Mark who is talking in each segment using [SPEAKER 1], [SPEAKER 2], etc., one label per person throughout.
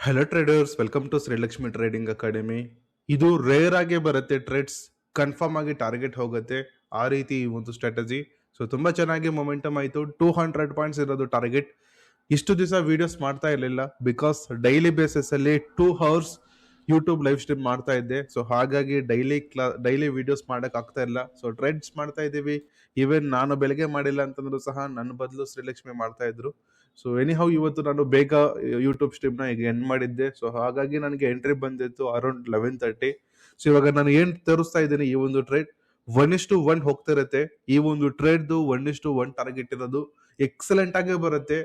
[SPEAKER 1] Hello traders, welcome to Srilakshmi trading academy. ಇದು rare ಆಗಿ ಬರುತ್ತೆ, ಟ್ರೇಡ್ಸ್ ಕನ್ಫರ್ಮ್ ಆಗಿ ಟಾರ್ಗೆಟ್ ಹೋಗುತ್ತೆ. ಆ ರೀತಿ ಈ ಒಂದು ಸ್ಟ್ರಾಟಜಿ ತುಂಬಾ ಚೆನ್ನಾಗಿ ಮೊಮೆಂಟಮ್ ಆಯಿತು. 200 ಪಾಯಿಂಟ್ಸ್ ಇರೋದು ಟಾರ್ಗೆಟ್. ಇಷ್ಟು ದಿವಸ ವಿಡಿಯೋಸ್ ಮಾಡ್ತಾ ಇರಲಿಲ್ಲ, ಬಿಕಾಸ್ ಡೈಲಿ ಬೇಸಿಸ್ ಅಲ್ಲಿ 2 ಅವರ್ಸ್ ಯೂಟ್ಯೂಬ್ ಲೈವ್ ಸ್ಟ್ರೀಮ್ ಮಾಡ್ತಾ ಇದ್ದೆ. ಹಾಗಾಗಿ ಡೈಲಿ ವಿಡಿಯೋಸ್ ಮಾಡಕ್ ಆಗ್ತಾ ಇಲ್ಲ. ಟ್ರೇಡ್ಸ್ ಮಾಡ್ತಾ ಇದ್ದೀವಿ. ಈವನ್ ನಾನು ಬೆಳಗ್ಗೆ ಮಾಡಿಲ್ಲ ಅಂತಂದ್ರೂ ಸಹ ನನ್ನ ಬದಲು ಶ್ರೀಲಕ್ಷ್ಮಿ ಮಾಡ್ತಾ ಇದ್ರು. ಎನಿಹೌ ಇವತ್ತು ನಾನು ಬೇಗ ಯೂಟ್ಯೂಬ್ ಸ್ಟ್ರೀಮ್ ನ ಈಗ ಎಂಡ್ ಮಾಡಿದ್ದೆ. ಹಾಗಾಗಿ ನನಗೆ ಎಂಟ್ರಿ ಬಂದಿತ್ತು ಅರೌಂಡ್ 11:30. ಇವಾಗ ನಾನು ಏನ್ ತೋರಿಸ್ತಾ ಇದ್ದೀನಿ, ಈ ಒಂದು ಟ್ರೇಡ್ 1:1 ಹೋಗ್ತಾ ಇರುತ್ತೆ. ಈ ಒಂದು ಟ್ರೇಡ್ 1:1 ಟಾರ್ಗೆಟ್ ಇರೋದು ಎಕ್ಸಲೆಂಟ್ ಆಗಿ ಬರುತ್ತೆ.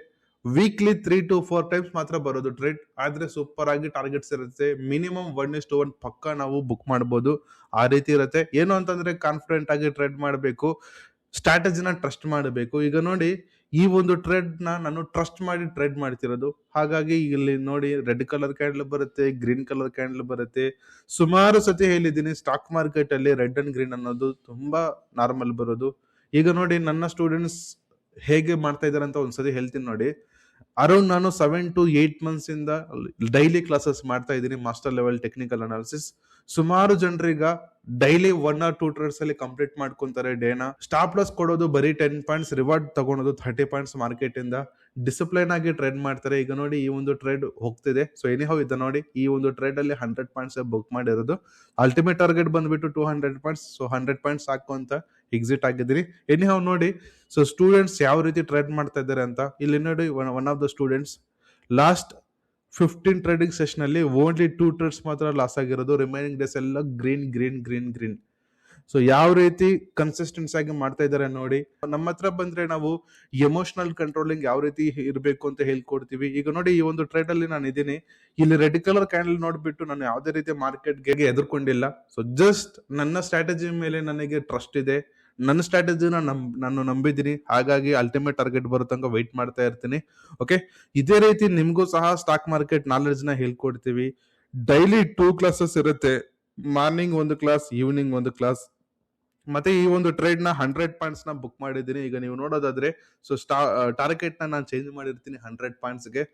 [SPEAKER 1] ವೀಕ್ಲಿ 3 to 4 ಟೈಮ್ಸ್ ಮಾತ್ರ ಬರೋದು ಟ್ರೇಡ್, ಆದ್ರೆ ಸೂಪರ್ ಆಗಿ ಟಾರ್ಗೆಟ್ಸ್ ಇರುತ್ತೆ. ಮಿನಿಮಮ್ 1:1 ಪಕ್ಕ ನಾವು ಬುಕ್ ಮಾಡಬಹುದು. ಆ ರೀತಿ ಇರುತ್ತೆ. ಏನು ಅಂತಂದ್ರೆ ಕಾನ್ಫಿಡೆಂಟ್ ಆಗಿ ಟ್ರೇಡ್ ಮಾಡಬೇಕು, ಸ್ಟ್ರಾಟಜಿನ ಟ್ರಸ್ಟ್ ಮಾಡಬೇಕು. ಈಗ ನೋಡಿ, ಈ ಒಂದು ಟ್ರೇಡ್ ನಾನು ಟ್ರಸ್ಟ್ ಮಾಡಿ ಟ್ರೇಡ್ ಮಾಡ್ತಿರೋದು. ಹಾಗಾಗಿ ಇಲ್ಲಿ ನೋಡಿ, ರೆಡ್ ಕಲರ್ ಕ್ಯಾಂಡಲ್ ಬರುತ್ತೆ, ಗ್ರೀನ್ ಕಲರ್ ಕ್ಯಾಂಡಲ್ ಬರುತ್ತೆ. ಸುಮಾರು ಸತಿ ಹೇಳಿದ್ದೀನಿ, ಸ್ಟಾಕ್ ಮಾರ್ಕೆಟ್ ಅಲ್ಲಿ ರೆಡ್ ಅಂಡ್ ಗ್ರೀನ್ ಅನ್ನೋದು ತುಂಬಾ ನಾರ್ಮಲ್ ಬರೋದು. ಈಗ ನೋಡಿ, ನನ್ನ ಸ್ಟೂಡೆಂಟ್ಸ್ ಹೇಗೆ ಮಾಡ್ತಾ ಇದಾರೆ ಅಂತ ಒಂದ್ಸತಿ ಹೇಳ್ತೀನಿ ನೋಡಿ. ಅರೌಂಡ್ ನಾನು 7 to 8 ಮಂತ್ಸ್ ಇಂದ ಡೈಲಿ ಕ್ಲಾಸಸ್ ಮಾಡ್ತಾ ಇದ್ದೀನಿ, ಮಾಸ್ಟರ್ ಲೆವೆಲ್ ಟೆಕ್ನಿಕಲ್ ಅನಾಲಿಸಿಸ್. ಸುಮಾರು ಜನರೀಗ ಡೈಲಿ 1 or 2 ಟ್ರೇಡ್ಸ್ ಅಲ್ಲಿ ಕಂಪ್ಲೀಟ್ ಮಾಡ್ಕೊಂತಾರೆ ಡೇನ. ಸ್ಟಾಪ್ ಲಾಸ್ ಕೊಡೋದು ಬರೀ 10 ಪಾಯಿಂಟ್ಸ್, ರಿವಾರ್ಡ್ ತಗೊಳೋದು 30 ಪಾಯಿಂಟ್ಸ್ ಮಾರ್ಕೆಟ್ ಇಂದ. ಡಿಸಿಪ್ಲೈನ್ ಆಗಿ ಟ್ರೇಡ್ ಮಾಡ್ತಾರೆ. ಈಗ ನೋಡಿ, ಈ ಒಂದು ಟ್ರೇಡ್ ಹೋಗ್ತಿದೆ. ಎನಿಹೌ ಇದು ನೋಡಿ, ಈ ಒಂದು ಟ್ರೇಡ್ ಅಲ್ಲಿ 100 ಪಾಯಿಂಟ್ಸ್ ಬುಕ್ ಮಾಡಿರೋದು. ಅಲ್ಟಿಮೇಟ್ ಟಾರ್ಗೆಟ್ ಬಂದ್ಬಿಟ್ಟು 200 ಪಾಯಿಂಟ್ಸ್. 100 ಪಾಯಿಂಟ್ಸ್ ಸಾಕು ಅಂತ ಎಕ್ಸಿಟ್ ಆಗಿದ್ದೀನಿ. ಎನಿಹೌ ನೋಡಿ, ಸ್ಟೂಡೆಂಟ್ಸ್ ಯಾವ ರೀತಿ ಟ್ರೇಡ್ ಮಾಡ್ತಾ ಇದ್ದಾರೆ ಅಂತ ಇಲ್ಲಿ ನೋಡಿ. One of the students last 15 trading session ಅಲ್ಲಿ ಓನ್ಲಿ 2 ಟ್ರೇಡ್ಸ್ ಮಾತ್ರ ಲಾಸ್ ಆಗಿರೋದು. ರಿಮೈನಿಂಗ್ ಡೇಸ್ ಎಲ್ಲ ಗ್ರೀನ್ ಗ್ರೀನ್ ಗ್ರೀನ್ ಗ್ರೀನ್. ಯಾವ ರೀತಿ ಕನ್ಸಿಸ್ಟೆನ್ಸ್ ಆಗಿ ಮಾಡ್ತಾ ಇದ್ದಾರೆ ನೋಡಿ. ನಮ್ಮ ಹತ್ರ ಬಂದ್ರೆ ನಾವು ಎಮೋಷನಲ್ ಕಂಟ್ರೋಲಿಂಗ್ ಯಾವ ರೀತಿ ಇರಬೇಕು ಅಂತ ಹೇಳ್ಕೊಡ್ತೀವಿ. ಈಗ ನೋಡಿ, ಈ ಒಂದು ಟ್ರೇಡ್ ಅಲ್ಲಿ ನಾನು ಇದ್ದೀನಿ. ಇಲ್ಲಿ ರೆಡ್ ಕಲರ್ ಕ್ಯಾಂಡಲ್ ನೋಡ್ಬಿಟ್ಟು ನಾನು ಯಾವುದೇ ರೀತಿ ಮಾರ್ಕೆಟ್ಗೆ ಎದುರ್ಕೊಂಡಿಲ್ಲ. ಜಸ್ಟ್ ನನ್ನ ಸ್ಟ್ರಾಟಜಿ ಮೇಲೆ ನನಗೆ ಟ್ರಸ್ಟ್ ಇದೆ. ನನ್ನ ಸ್ಟ್ರಾಟಜಿನ ನಾನು ನಂಬಿದ್ದೀನಿ. ಹಾಗಾಗಿ ಅಲ್ಟಿಮೇಟ್ ಟಾರ್ಗೆಟ್ ಬರೋ ತನಕ ವೆಯ್ಟ್ ಮಾಡ್ತಾ ಇರ್ತೀನಿ. ಓಕೆ, ಇದೇ ರೀತಿ ನಿಮ್ಗೂ ಸಹ ಸ್ಟಾಕ್ ಮಾರ್ಕೆಟ್ ನಾಲೆಡ್ಜ್ ನ ಹೇಳ್ಕೊಡ್ತೀವಿ. ಡೈಲಿ 2 ಕ್ಲಾಸಸ್ ಇರುತ್ತೆ. ಮಾರ್ನಿಂಗ್ ಒಂದು ಕ್ಲಾಸ್, ಈವ್ನಿಂಗ್ ಒಂದು ಕ್ಲಾಸ್. ಮತ್ತೆ ಈ ಒಂದು ಟ್ರೇಡ್ ನ 100 ಪಾಯಿಂಟ್ಸ್ ನ ಬುಕ್ ಮಾಡಿದ್ದೀನಿ. ಈಗ ನೀವು ನೋಡೋದಾದ್ರೆ ಟಾರ್ಗೆಟ್ ನಾನು ಚೇಂಜ್ ಮಾಡಿರ್ತೀನಿ 100 ಪಾಯಿಂಟ್ಸ್ ಗೆ.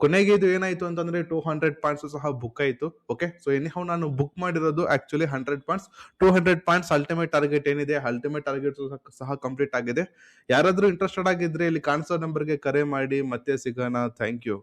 [SPEAKER 1] ಕೊನೆಗೆ ಇದು ಏನಾಯ್ತು ಅಂತಂದ್ರೆ 200 ಪಾಯಿಂಟ್ಸ್ ಸಹ ಬುಕ್ ಆಯ್ತು. ಓಕೆ, ಎನಿಹೌ ನಾನು ಬುಕ್ ಮಾಡಿರೋದು actually 100 points. 200 points ultimate target ಏನಿದೆ, ಅಲ್ಟಿಮೇಟ್ ಟಾರ್ಗೆಟ್ ಸಹ ಕಂಪ್ಲೀಟ್ ಆಗಿದೆ. ಯಾರಾದ್ರೂ ಇಂಟ್ರೆಸ್ಟೆಡ್ ಆಗಿದ್ರೆ ಇಲ್ಲಿ ಕಾಣಿಸೋ ನಂಬರ್ಗೆ ಕರೆ ಮಾಡಿ. ಮತ್ತೆ ಸಿಗೋಣ. Thank you.